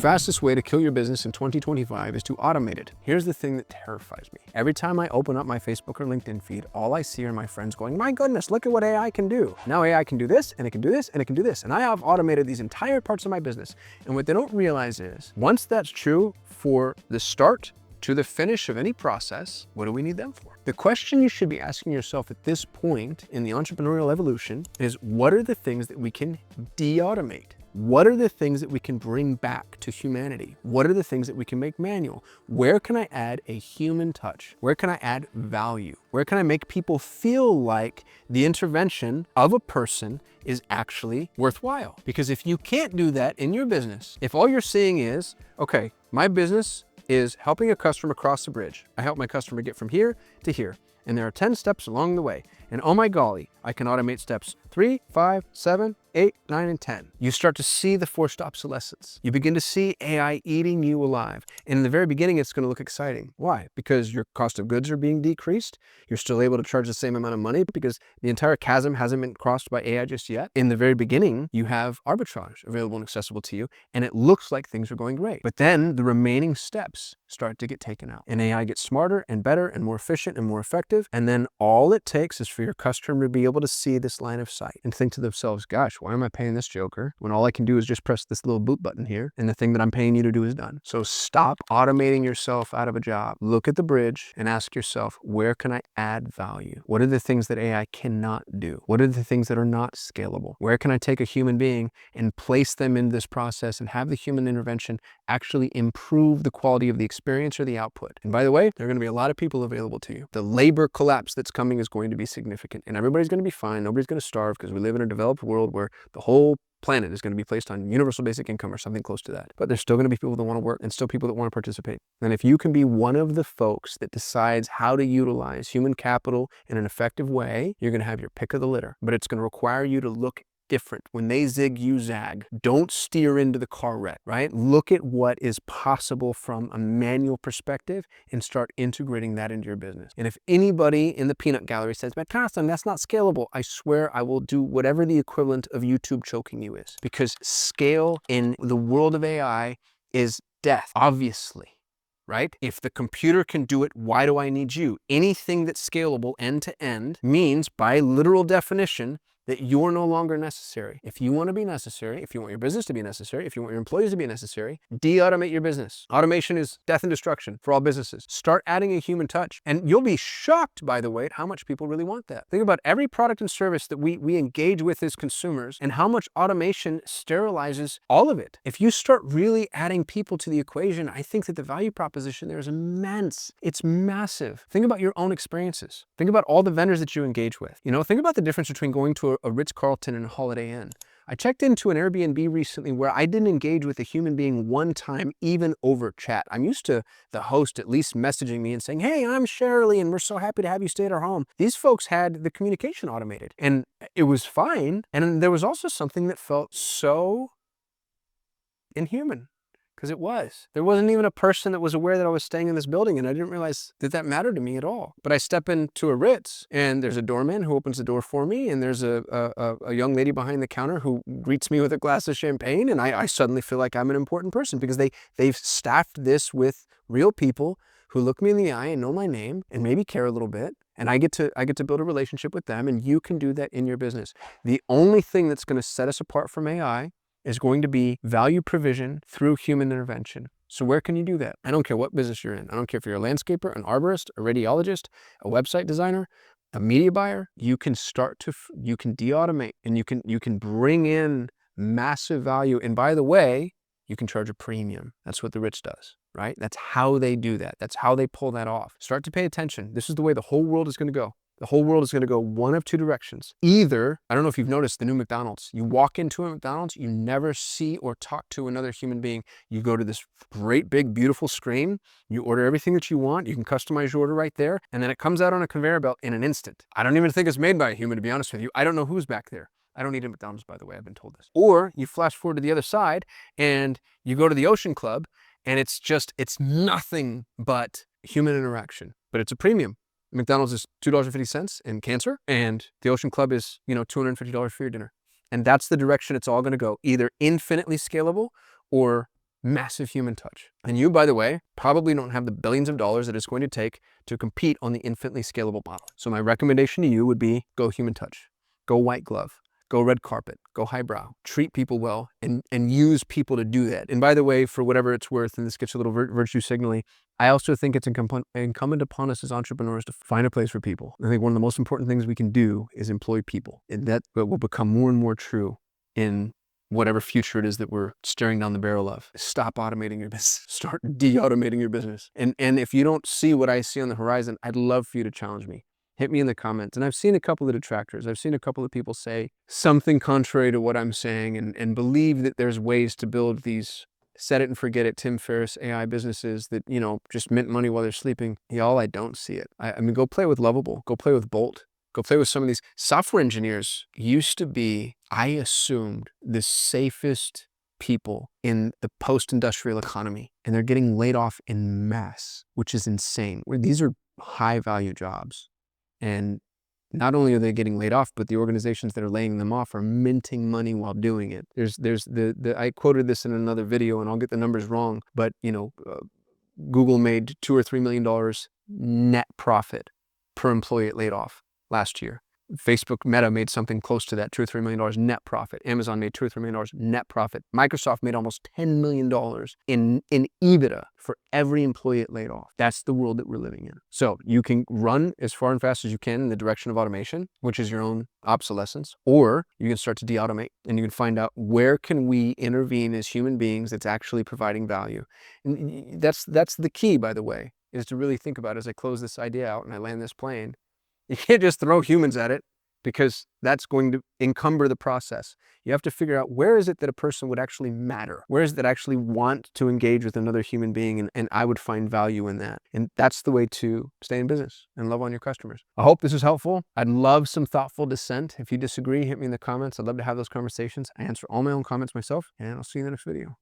fastest way to kill your business in 2025 is to automate it. Here's the thing that terrifies me. Every time I open up my Facebook or LinkedIn feed, all I see are my friends going, my goodness, look at what AI can do. Now AI can do this, and it can do this, and it can do this. And I have automated these entire parts of my business. And what they don't realize is, once that's true for the start to the finish of any process, what do we need them for? The question you should be asking yourself at this point in the entrepreneurial evolution is, what are the things that we can de-automate? What are the things that we can bring back to humanity? What are the things that we can make manual? Where can I add a human touch? Where can I add value? Where can I make people feel like the intervention of a person is actually worthwhile? Because if you can't do that in your business, if all you're seeing is, okay, my business is helping a customer cross the bridge. I help my customer get from here to here. And there are 10 steps along the way. And oh my golly, I can automate steps 3, 5, 7, 8, 9, and 10. You start to see the forced obsolescence. You begin to see AI eating you alive. And in the very beginning, it's going to look exciting. Why? Because your cost of goods are being decreased. You're still able to charge the same amount of money because the entire chasm hasn't been crossed by AI just yet. In the very beginning, you have arbitrage available and accessible to you, and it looks like things are going great. But then the remaining steps start to get taken out. And AI gets smarter and better and more efficient and more effective. And then all it takes is for your customer to be able to see this line of sight and think to themselves, gosh, why am I paying this joker when all I can do is just press this little boot button here and the thing that I'm paying you to do is done? So stop automating yourself out of a job. Look at the bridge and ask yourself, where can I add value? What are the things that AI cannot do? What are the things that are not scalable? Where can I take a human being and place them in this process and have the human intervention actually improve the quality of the experience or the output? And by the way, there are going to be a lot of people available to you. The labor collapse that's coming is going to be significant, and everybody's going to be fine. Nobody's going to starve because we live in a developed world where the whole planet is going to be placed on universal basic income or something close to that. But there's still going to be people that want to work and still people that want to participate. And if you can be one of the folks that decides how to utilize human capital in an effective way, you're going to have your pick of the litter. But it's going to require you to look different. When they zig, you zag. Don't steer into the car wreck, right? Look at what is possible from a manual perspective and start integrating that into your business. And if anybody in the peanut gallery says, but Carsten, that's not scalable, I swear I will do whatever the equivalent of YouTube choking you is. Because scale in the world of AI is death, obviously. Right? If the computer can do it, why do I need you? Anything that's scalable end to end means, by literal definition, that you're no longer necessary. If you want to be necessary, if you want your business to be necessary, if you want your employees to be necessary, de-automate your business. Automation is death and destruction for all businesses. Start adding a human touch. And you'll be shocked, by the way, at how much people really want that. Think about every product and service that we engage with as consumers and how much automation sterilizes all of it. If you start really adding people to the equation, I think that the value proposition there is immense. It's massive. Think about your own experiences. Think about all the vendors that you engage with. You know, think about the difference between going to a Ritz-Carlton and a Holiday Inn. I checked into an Airbnb recently where I didn't engage with a human being one time, even over chat. I'm used to the host at least messaging me and saying, hey, I'm Shirley, and we're so happy to have you stay at our home. These folks had the communication automated, and it was fine. And there was also something that felt so inhuman. Because it was. There wasn't even a person that was aware that I was staying in this building, and I didn't realize that that mattered to me at all. But I step into a Ritz, and there's a doorman who opens the door for me, and there's a young lady behind the counter who greets me with a glass of champagne, and I suddenly feel like I'm an important person because they've staffed this with real people who look me in the eye and know my name and maybe care a little bit. And I get to build a relationship with them, and you can do that in your business. The only thing that's going to set us apart from AI is going to be value provision through human intervention. So where can you do that? I don't care what business you're in. I don't care if you're a landscaper, an arborist, a radiologist, a website designer, a media buyer. You can you can de-automate, and you can bring in massive value. And by the way, you can charge a premium. That's what the rich does, right? That's how they do that. That's how they pull that off. Start to pay attention. This is the way the whole world is going to go. The whole world is going to go one of two directions. Either, I don't know if you've noticed the new McDonald's. You walk into a McDonald's, you never see or talk to another human being. You go to this great, big, beautiful screen. You order everything that you want. You can customize your order right there. And then it comes out on a conveyor belt in an instant. I don't even think it's made by a human, to be honest with you. I don't know who's back there. I don't eat at McDonald's, by the way. I've been told this. Or you flash forward to the other side and you go to the Ocean Club, and it's nothing but human interaction, but it's a premium. McDonald's is $2.50 in cancer, and the Ocean Club is, $250 for your dinner. And that's the direction it's all going to go, either infinitely scalable or massive human touch. And you, by the way, probably don't have the billions of dollars that it's going to take to compete on the infinitely scalable model. So my recommendation to you would be go human touch, go white glove, go red carpet, go highbrow, treat people well, and use people to do that. And by the way, for whatever it's worth, and this gets a little virtue signaling, I also think it's incumbent upon us as entrepreneurs to find a place for people. I think one of the most important things we can do is employ people. And that will become more and more true in whatever future it is that we're staring down the barrel of. Stop automating your business. Start de-automating your business. And if you don't see what I see on the horizon, I'd love for you to challenge me. Hit me in the comments. And I've seen a couple of detractors. I've seen a couple of people say something contrary to what I'm saying and believe that there's ways to build these set it and forget it Tim Ferriss AI businesses that, you know, just mint money while they're sleeping. Y'all, I don't see it. I mean, go play with Lovable. Go play with Bolt. Go play with some of these. Software engineers used to be, I assumed, the safest people in the post-industrial economy. And they're getting laid off in mass, which is insane. These are high-value jobs. And not only are they getting laid off, but the organizations that are laying them off are minting money while doing it. I quoted this in another video, and I'll get the numbers wrong, but you know, Google made $2 or $3 million net profit per employee it laid off last year. Facebook Meta made something close to that, $2 or $3 million net profit. Amazon made $2 or $3 million net profit. Microsoft made almost $10 million in EBITDA for every employee it laid off. That's the world that we're living in. So you can run as far and fast as you can in the direction of automation, which is your own obsolescence, or you can start to de-automate and you can find out where can we intervene as human beings that's actually providing value. And that's the key, by the way, is to really think about as I close this idea out and I land this plane. You can't just throw humans at it because that's going to encumber the process. You have to figure out where is it that a person would actually matter? Where is it that actually want to engage with another human being? And I would find value in that. And that's the way to stay in business and love on your customers. I hope this was helpful. I'd love some thoughtful dissent. If you disagree, hit me in the comments. I'd love to have those conversations. I answer all my own comments myself, and I'll see you in the next video.